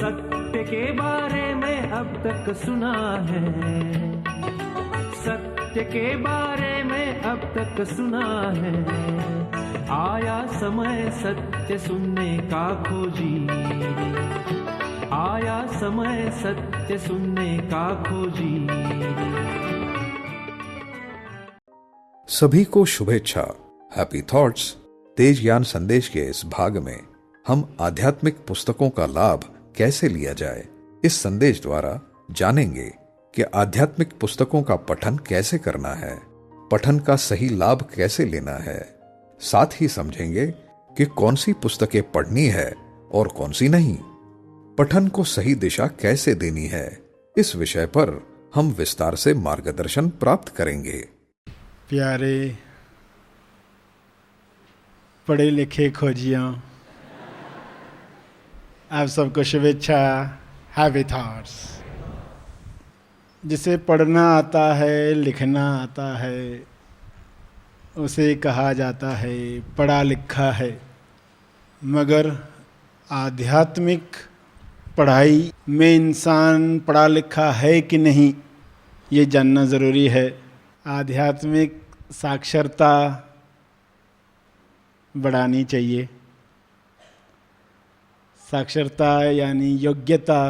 सत्य के बारे में अब तक सुना है, सत्य के बारे में अब तक सुना है। आया समय सत्य सुनने का खोजी, आया समय सत्य सुनने का खोजी। सभी को शुभेच्छा। हैप्पी थॉट्स तेज ज्ञान संदेश के इस भाग में हम आध्यात्मिक पुस्तकों का लाभ कैसे लिया जाए, इस संदेश द्वारा जानेंगे कि आध्यात्मिक पुस्तकों का पठन कैसे करना है, पठन का सही लाभ कैसे लेना है। साथ ही समझेंगे कि कौन सी पुस्तकें पढ़नी है और कौन सी नहीं, पठन को सही दिशा कैसे देनी है। इस विषय पर हम विस्तार से मार्गदर्शन प्राप्त करेंगे। प्यारे पढ़े लिखे खोजियों, आप सबको शुभेच्छा। Happy thoughts. जिसे पढ़ना आता है, लिखना आता है, उसे कहा जाता है पढ़ा लिखा है। मगर आध्यात्मिक पढ़ाई में इंसान पढ़ा लिखा है कि नहीं, ये जानना ज़रूरी है। आध्यात्मिक साक्षरता बढ़ानी चाहिए। साक्षरता यानी योग्यता,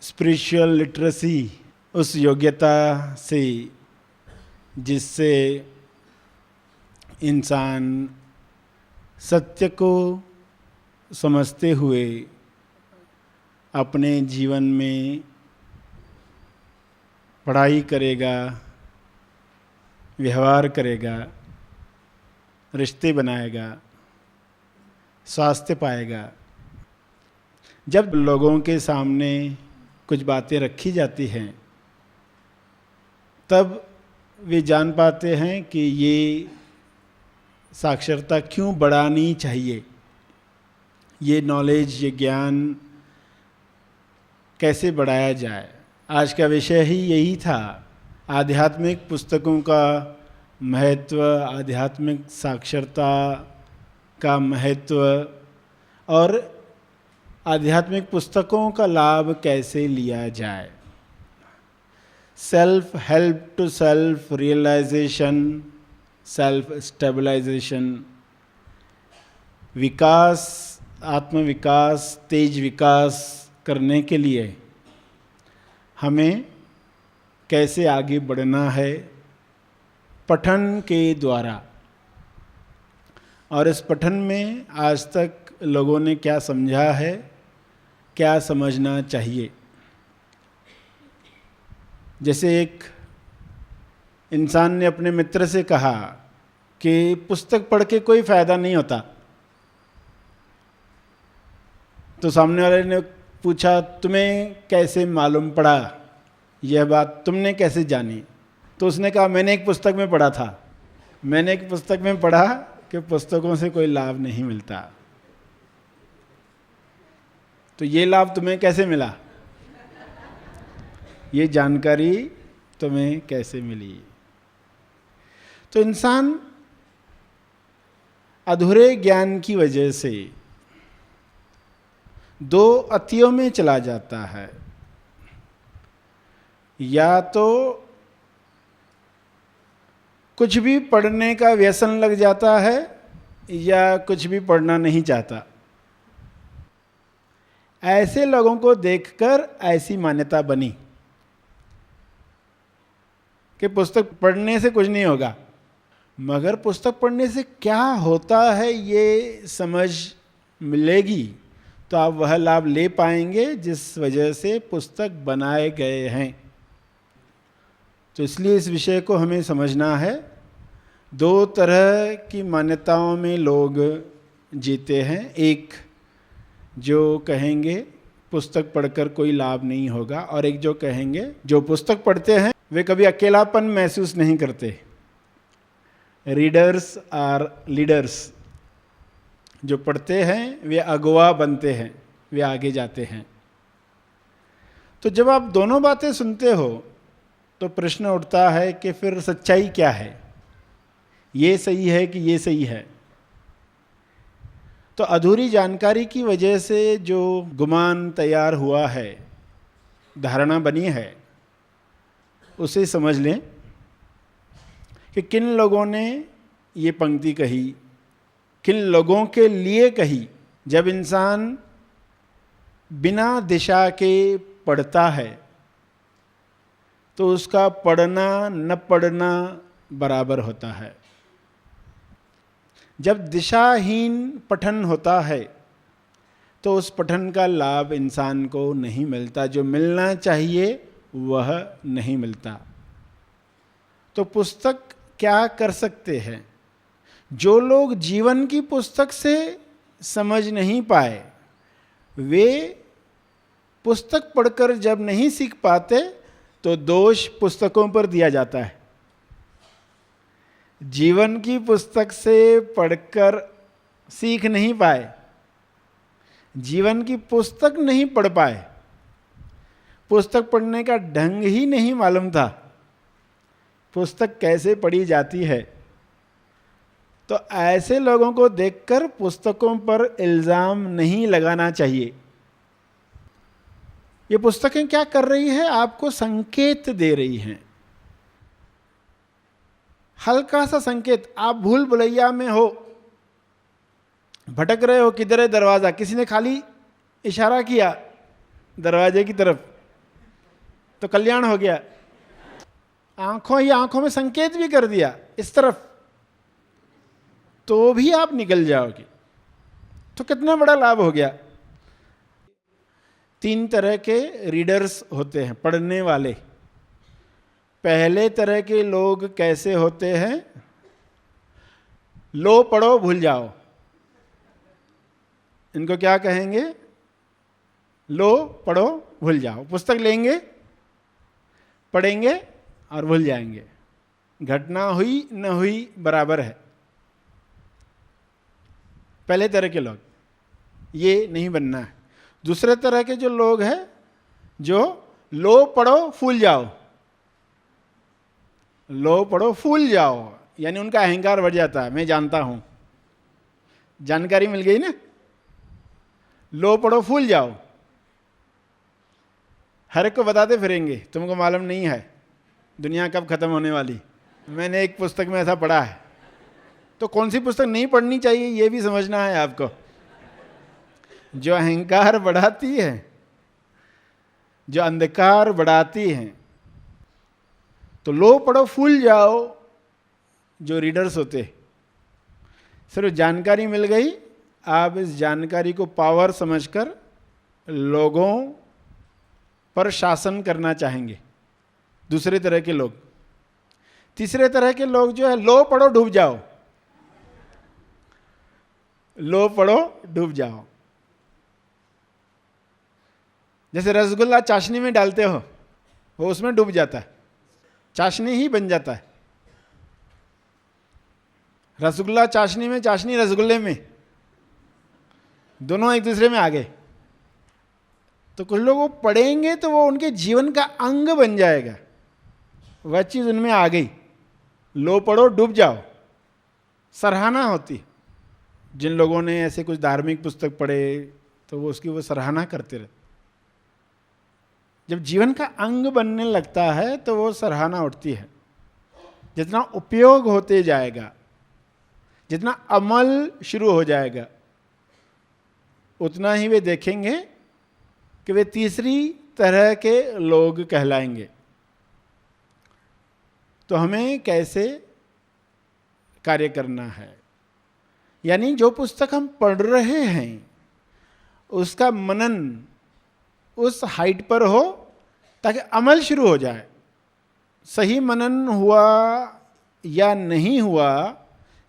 स्पिरिचुअल लिटरेसी, उस योग्यता से जिससे इंसान सत्य को समझते हुए अपने जीवन में पढ़ाई करेगा, व्यवहार करेगा, रिश्ते बनाएगा, स्वास्थ्य पाएगा। जब लोगों के सामने कुछ बातें रखी जाती हैं, तब वे जान पाते हैं कि ये साक्षरता क्यों बढ़ानी चाहिए, ये नॉलेज, ये ज्ञान कैसे बढ़ाया जाए। आज का विषय ही यही था, आध्यात्मिक पुस्तकों का महत्व, आध्यात्मिक साक्षरता का महत्व और आध्यात्मिक पुस्तकों का लाभ कैसे लिया जाए। Self help to self realisation, self stabilisation, विकास, आत्मविकास, तेज विकास करने के लिए हमें कैसे आगे बढ़ना है, पठन के द्वारा। और इस पठन में आज तक लोगों ने क्या समझा है, क्या समझना चाहिए। जैसे एक इंसान ने अपने मित्र से कहा कि पुस्तक पढ़ के कोई फ़ायदा नहीं होता, तो सामने वाले ने पूछा, तुम्हें कैसे मालूम पड़ा, यह बात तुमने कैसे जानी? तो उसने कहा, मैंने एक पुस्तक में पढ़ा था, मैंने एक पुस्तक में पढ़ा कि पुस्तकों से कोई लाभ नहीं मिलता। तो ये लाभ तुम्हें कैसे मिला, ये जानकारी तुम्हें कैसे मिली? तो इंसान अधूरे ज्ञान की वजह से दो अतियों में चला जाता है। या तो कुछ भी पढ़ने का व्यसन लग जाता है, या कुछ भी पढ़ना नहीं चाहता। ऐसे लोगों को देखकर ऐसी मान्यता बनी कि पुस्तक पढ़ने से कुछ नहीं होगा। मगर पुस्तक पढ़ने से क्या होता है ये समझ मिलेगी तो आप वह लाभ ले पाएंगे जिस वजह से पुस्तक बनाए गए हैं। तो इसलिए इस विषय को हमें समझना है। दो तरह की मान्यताओं में लोग जीते हैं। एक जो कहेंगे पुस्तक पढ़कर कोई लाभ नहीं होगा, और एक जो कहेंगे जो पुस्तक पढ़ते हैं वे कभी अकेलापन महसूस नहीं करते। Readers are leaders. जो पढ़ते हैं वे अगुवा बनते हैं, वे आगे जाते हैं। तो जब आप दोनों बातें सुनते हो तो प्रश्न उठता है कि फिर सच्चाई क्या है, ये सही है कि ये सही है? तो अधूरी जानकारी की वजह से जो गुमान तैयार हुआ है, धारणा बनी है, उसे समझ लें कि किन लोगों ने ये पंक्ति कही, किन लोगों के लिए कही। जब इंसान बिना दिशा के पढ़ता है तो उसका पढ़ना न पढ़ना बराबर होता है। जब दिशाहीन पठन होता है तो उस पठन का लाभ इंसान को नहीं मिलता, जो मिलना चाहिए वह नहीं मिलता। तो पुस्तक क्या कर सकते हैं? जो लोग जीवन की पुस्तक से समझ नहीं पाए, वे पुस्तक पढ़कर जब नहीं सीख पाते तो दोष पुस्तकों पर दिया जाता है। जीवन की पुस्तक से पढ़कर सीख नहीं पाए, जीवन की पुस्तक नहीं पढ़ पाए, पुस्तक पढ़ने का ढंग ही नहीं मालूम था, पुस्तक कैसे पढ़ी जाती है, तो ऐसे लोगों को देखकर पुस्तकों पर इल्जाम नहीं लगाना चाहिए। ये पुस्तकें क्या कर रही है? आपको संकेत दे रही हैं, हल्का सा संकेत। आप भूल भुलैया में हो, भटक रहे हो, किधर है दरवाजा, किसी ने खाली इशारा किया दरवाजे की तरफ तो कल्याण हो गया। आंखों ही आंखों में संकेत भी कर दिया इस तरफ, तो भी आप निकल जाओगे। तो कितना बड़ा लाभ हो गया। 3 तरह के रीडर्स होते हैं, पढ़ने वाले। पहले तरह के लोग कैसे होते हैं? लो पढ़ो भूल जाओ। इनको क्या कहेंगे? लो पढ़ो भूल जाओ। पुस्तक लेंगे, पढ़ेंगे और भूल जाएंगे। घटना हुई न हुई बराबर है। पहले तरह के लोग, ये नहीं बनना है। दूसरे तरह के जो लोग हैं, जो लो पढ़ो फूल जाओ, लो पढ़ो फूल जाओ, यानी उनका अहंकार बढ़ जाता है। मैं जानता हूं, जानकारी मिल गई ना। लो पढ़ो फूल जाओ, हर एक को बताते फिरेंगे, तुमको मालूम नहीं है दुनिया कब खत्म होने वाली। मैंने एक पुस्तक में ऐसा पढ़ा है। तो कौन सी पुस्तक नहीं पढ़नी चाहिए ये भी समझना है आपको। जो अहंकार बढ़ाती है, जो अंधकार बढ़ाती है, तो लो पढ़ो फूल जाओ। जो रीडर्स होते, सिर्फ जानकारी मिल गई, आप इस जानकारी को पावर समझकर लोगों पर शासन करना चाहेंगे। दूसरे तरह के लोग। तीसरे तरह के लोग जो है, लो पढ़ो डूब जाओ, लो पढ़ो डूब जाओ। जैसे रसगुल्ला चाशनी में डालते हो, वो उसमें डूब जाता है, चाशनी ही बन जाता है। रसगुल्ला चाशनी में, चाशनी रसगुल्ले में, दोनों एक दूसरे में आ गए। तो कुछ लोग वो पढ़ेंगे तो वो उनके जीवन का अंग बन जाएगा, वह चीज उनमें आ गई। लो पढ़ो डूब जाओ, सराहना होती। जिन लोगों ने ऐसे कुछ धार्मिक पुस्तक पढ़े तो वो उसकी वो सराहना करते रहते। जब जीवन का अंग बनने लगता है तो वो सराहना उठती है। जितना उपयोग होते जाएगा, जितना अमल शुरू हो जाएगा, उतना ही वे देखेंगे कि वे तीसरी तरह के लोग कहलाएंगे। तो हमें कैसे कार्य करना है? यानी जो पुस्तक हम पढ़ रहे हैं उसका मनन उस हाइट पर हो ताकि अमल शुरू हो जाए। सही मनन हुआ या नहीं हुआ,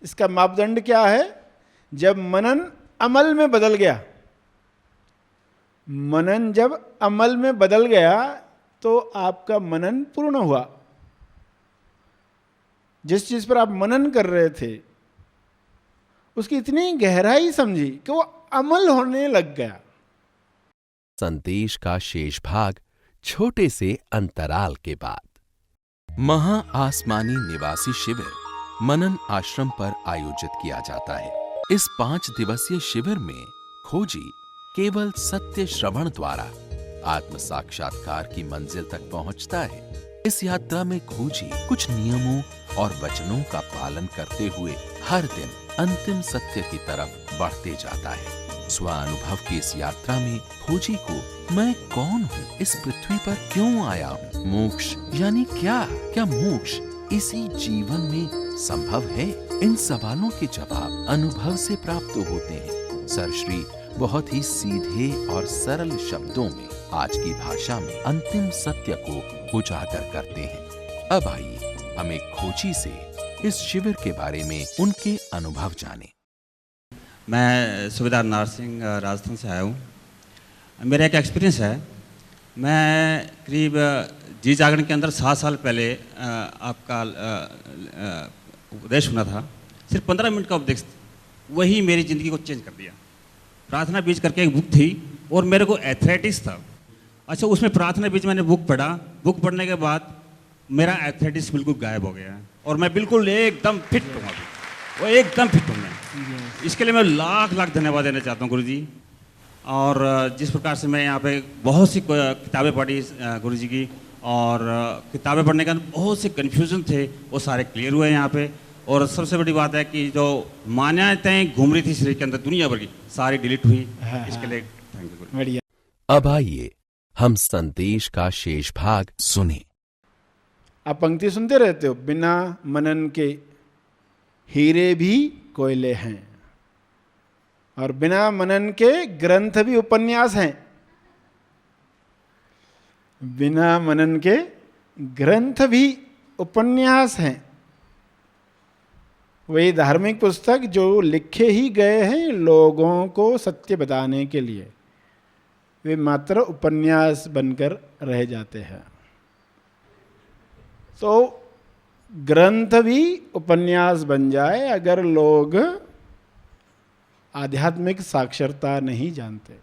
इसका मापदंड क्या है? जब मनन अमल में बदल गया। मनन जब अमल में बदल गया तो आपका मनन पूर्ण हुआ। जिस चीज पर आप मनन कर रहे थे उसकी इतनी गहराई समझी कि वो अमल होने लग गया। संदेश का शेष भाग छोटे से अंतराल के बाद। महा आसमानी निवासी शिविर मनन आश्रम पर आयोजित किया जाता है। इस 5 दिवसीय शिविर में खोजी केवल सत्य श्रवण द्वारा आत्म साक्षात्कार की मंजिल तक पहुंचता है। इस यात्रा में खोजी कुछ नियमों और वचनों का पालन करते हुए हर दिन अंतिम सत्य की तरफ बढ़ते जाता है। स्वानुभव की इस यात्रा में खोजी को मैं कौन हूँ, इस पृथ्वी पर क्यों आया हूँ, मोक्ष यानी क्या मोक्ष इसी जीवन में संभव है? इन सवालों के जवाब अनुभव से प्राप्त होते हैं। सरश्री बहुत ही सीधे और सरल शब्दों में आज की भाषा में अंतिम सत्य को उजागर करते हैं। अब आइए हम एक खोजी से इस शिविर के बारे में उनके अनुभव जानें। मैं सुबेदार नार सिंह राजस्थान से आया हूँ। मेरा एक एक्सपीरियंस है। मैं करीब जी जागरण के अंदर 7 साल पहले आपका उपदेश सुना था। सिर्फ 15 मिनट का उपदेश, वही मेरी ज़िंदगी को चेंज कर दिया। प्रार्थना बीज करके एक बुक थी और मेरे को एथलेटिक्स था। अच्छा, उसमें प्रार्थना बीज मैंने बुक पढ़ा। बुक पढ़ने के बाद मेरा एथलेटिक्स बिल्कुल गायब हो गया और मैं बिल्कुल एकदम फिट हूँ अभी। वो एकदम फिट हूँ मैं। इसके लिए मैं लाख धन्यवाद देना चाहता हूँ गुरुजी। और जिस प्रकार से मैं यहाँ पे बहुत सी किताबें पढ़ी गुरुजी की, और किताबें पढ़ने के अंदर बहुत से कन्फ्यूज़न थे, वो सारे क्लियर हुए यहाँ पे। और सबसे बड़ी बात है कि जो मान्यताएं घूम रही थी शरीर के अंदर दुनिया भर की, सारी डिलीट हुई। इसके लिए थैंक यू गुरुजी। अब आइए हम संदेश का शेष भाग सुने। आप पंक्ति सुनते रहते हो, बिना मनन के हीरे भी कोयले हैं और बिना मनन के ग्रंथ भी उपन्यास हैं। बिना मनन के ग्रंथ भी उपन्यास हैं। वही धार्मिक पुस्तक जो लिखे ही गए हैं लोगों को सत्य बताने के लिए, वे मात्र उपन्यास बनकर रह जाते हैं। तो ग्रंथ भी उपन्यास बन जाए अगर लोग आध्यात्मिक साक्षरता नहीं जानते,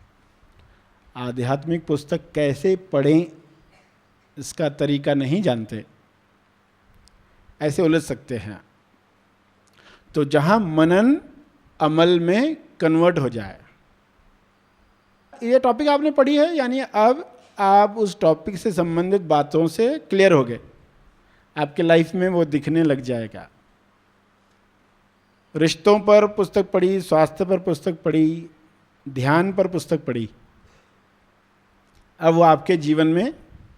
आध्यात्मिक पुस्तक कैसे पढ़ें इसका तरीका नहीं जानते, ऐसे उलझ सकते हैं। तो जहां मनन अमल में कन्वर्ट हो जाए, ये टॉपिक आपने पढ़ी है, यानी अब आप उस टॉपिक से संबंधित बातों से क्लियर हो गए, आपके लाइफ में वो दिखने लग जाएगा। रिश्तों पर पुस्तक पढ़ी, स्वास्थ्य पर पुस्तक पढ़ी, ध्यान पर पुस्तक पढ़ी, अब वो आपके जीवन में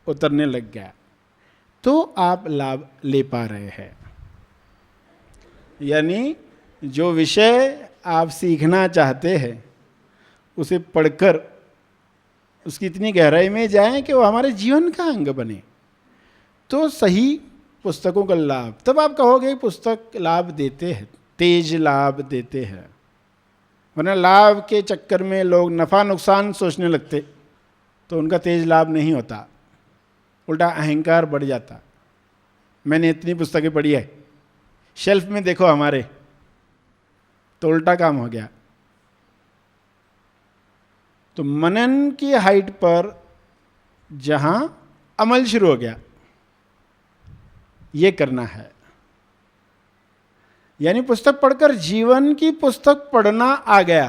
उतरने लग गया, तो आप लाभ ले पा रहे हैं। यानी जो विषय आप सीखना चाहते हैं उसे पढ़कर उसकी इतनी गहराई में जाएं कि वो हमारे जीवन का अंग बने, तो सही पुस्तकों का लाभ, तब आप कहोगे पुस्तक लाभ देते हैं, तेज लाभ देते हैं। वरना लाभ के चक्कर में लोग नफ़ा नुकसान सोचने लगते तो उनका तेज लाभ नहीं होता, उल्टा अहंकार बढ़ जाता। मैंने इतनी पुस्तकें पढ़ी है, शेल्फ में देखो हमारे, तो उल्टा काम हो गया। तो मनन की हाइट पर जहां अमल शुरू हो गया, ये करना है। यानी पुस्तक पढ़कर जीवन की पुस्तक पढ़ना आ गया,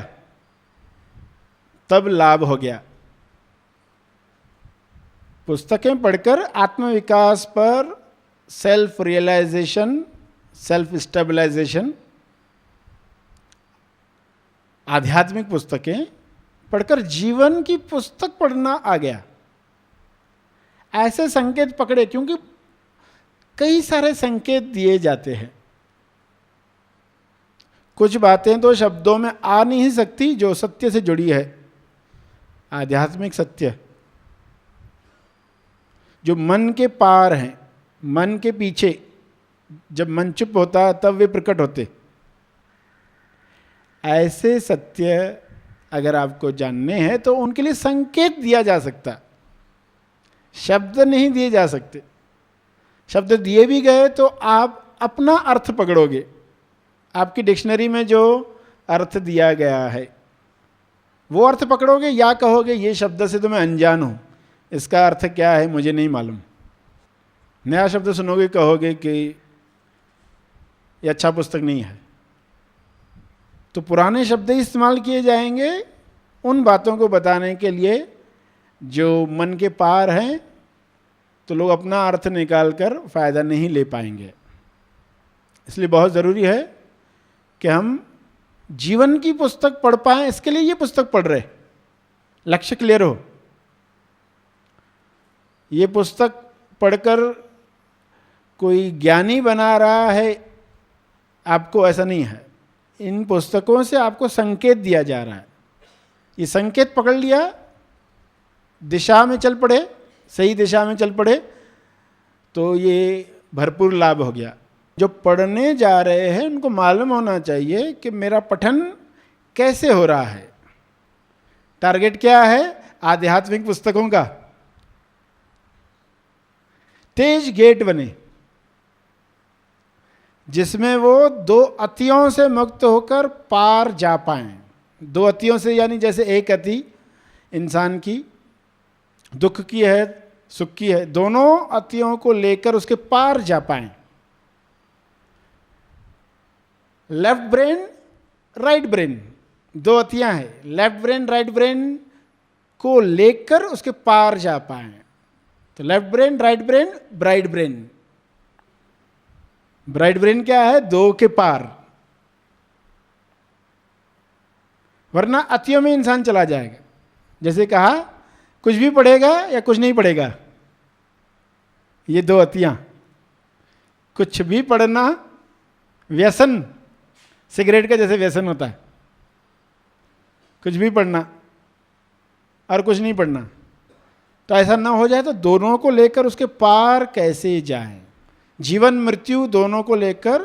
तब लाभ हो गया। पुस्तकें पढ़कर आत्मविकास पर, सेल्फ रियलाइजेशन, सेल्फ स्टेबलाइजेशन, आध्यात्मिक पुस्तकें पढ़कर जीवन की पुस्तक पढ़ना आ गया। ऐसे संकेत पकड़े, क्योंकि कई सारे संकेत दिए जाते हैं। कुछ बातें तो शब्दों में आ नहीं सकती जो सत्य से जुड़ी है, आध्यात्मिक सत्य जो मन के पार हैं, मन के पीछे। जब मन चुप होता तब वे प्रकट होते। ऐसे सत्य अगर आपको जानने हैं तो उनके लिए संकेत दिया जा सकता, शब्द नहीं दिए जा सकते। शब्द दिए भी गए तो आप अपना अर्थ पकड़ोगे। आपकी डिक्शनरी में जो अर्थ दिया गया है वो अर्थ पकड़ोगे, या कहोगे ये शब्द से तो मैं अनजान हूँ, इसका अर्थ क्या है मुझे नहीं मालूम। नया शब्द सुनोगे कहोगे कि ये अच्छा पुस्तक नहीं है। तो पुराने शब्द ही इस्तेमाल किए जाएंगे उन बातों को बताने के लिए जो मन के पार हैं, तो लोग अपना अर्थ निकाल कर फायदा नहीं ले पाएंगे। इसलिए बहुत ज़रूरी है कि हम जीवन की पुस्तक पढ़ पाएं, इसके लिए ये पुस्तक पढ़ रहे, लक्ष्य क्लियर हो। ये पुस्तक पढ़कर कोई ज्ञानी बना रहा है आपको, ऐसा नहीं है। इन पुस्तकों से आपको संकेत दिया जा रहा है, ये संकेत पकड़ लिया, दिशा में चल पड़े, सही दिशा में चल पड़े, तो ये भरपूर लाभ हो गया। जो पढ़ने जा रहे हैं उनको मालूम होना चाहिए कि मेरा पठन कैसे हो रहा है। टारगेट क्या है आध्यात्मिक पुस्तकों का? तेज गेट बने जिसमें वो दो अतियों से मुक्त होकर पार जा पाएं। दो अतियों से यानी जैसे एक अति इंसान की दुख की है, सुख की है, दोनों अतियों को लेकर उसके पार जा पाएं। लेफ्ट ब्रेन राइट ब्रेन, दो अतियां हैं, लेफ्ट ब्रेन राइट ब्रेन को लेकर उसके पार जा पाएं। तो left brain right brain bright brain. Bright brain क्या है? दो के पार, वरना अतियों में इंसान चला जाएगा। जैसे कहा कुछ भी पढ़ेगा या कुछ नहीं पढ़ेगा, ये दो अतियां। कुछ भी पढ़ना व्यसन, सिगरेट का जैसे व्यसन होता है, कुछ भी पढ़ना और कुछ नहीं पढ़ना। तो ऐसा ना हो जाए, तो दोनों को लेकर उसके पार कैसे जाएं, जीवन मृत्यु दोनों को लेकर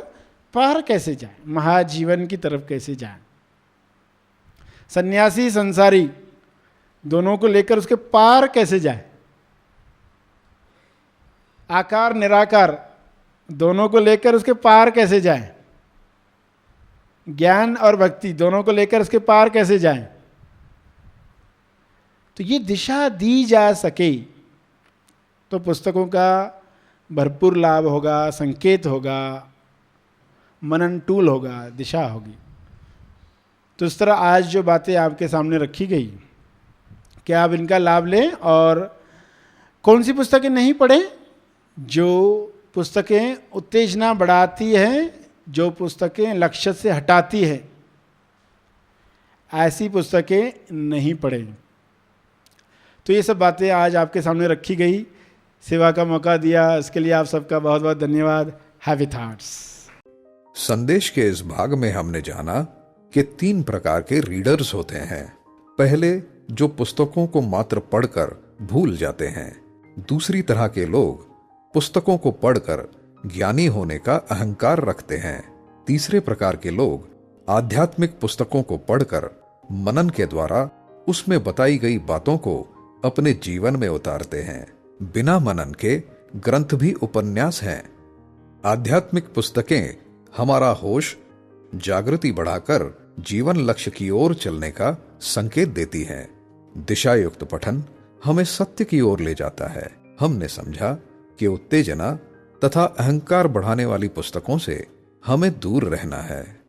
पार कैसे जाएं, महाजीवन की तरफ कैसे जाएं। सन्यासी संसारी दोनों को लेकर उसके पार कैसे जाएं। आकार निराकार दोनों को लेकर उसके पार कैसे जाएं। ज्ञान और भक्ति दोनों को लेकर उसके पार कैसे जाएं। तो ये दिशा दी जा सके तो पुस्तकों का भरपूर लाभ होगा, संकेत होगा, मनन टूल होगा, दिशा होगी। तो इस तरह आज जो बातें आपके सामने रखी गई, क्या आप इनका लाभ लें। और कौन सी पुस्तकें नहीं पढ़ें? जो पुस्तकें उत्तेजना बढ़ाती हैं, जो पुस्तकें लक्ष्य से हटाती हैं, ऐसी पुस्तकें नहीं पढ़ें। तो ये सब बातें आज आपके सामने रखी गई, सेवा का मौका दिया, इसके लिए आप सबका बहुत बहुत धन्यवाद। Happy thoughts. संदेश के इस भाग में हमने जाना कि 3 प्रकार के रीडर्स होते हैं। पहले, जो पुस्तकों को मात्र पढ़कर भूल जाते हैं। दूसरी तरह के लोग पुस्तकों को पढ़कर ज्ञानी होने का अहंकार रखते हैं। तीसरे प्रकार के लोग आध्यात्मिक पुस्तकों को पढ़कर मनन के द्वारा उसमें बताई गई बातों को अपने जीवन में उतारते हैं। बिना मनन के ग्रंथ भी उपन्यास हैं। आध्यात्मिक पुस्तकें हमारा होश, जागृति बढ़ाकर जीवन लक्ष्य की ओर चलने का संकेत देती हैं। दिशायुक्त पठन हमें सत्य की ओर ले जाता है। हमने समझा कि उत्तेजना तथा अहंकार बढ़ाने वाली पुस्तकों से हमें दूर रहना है।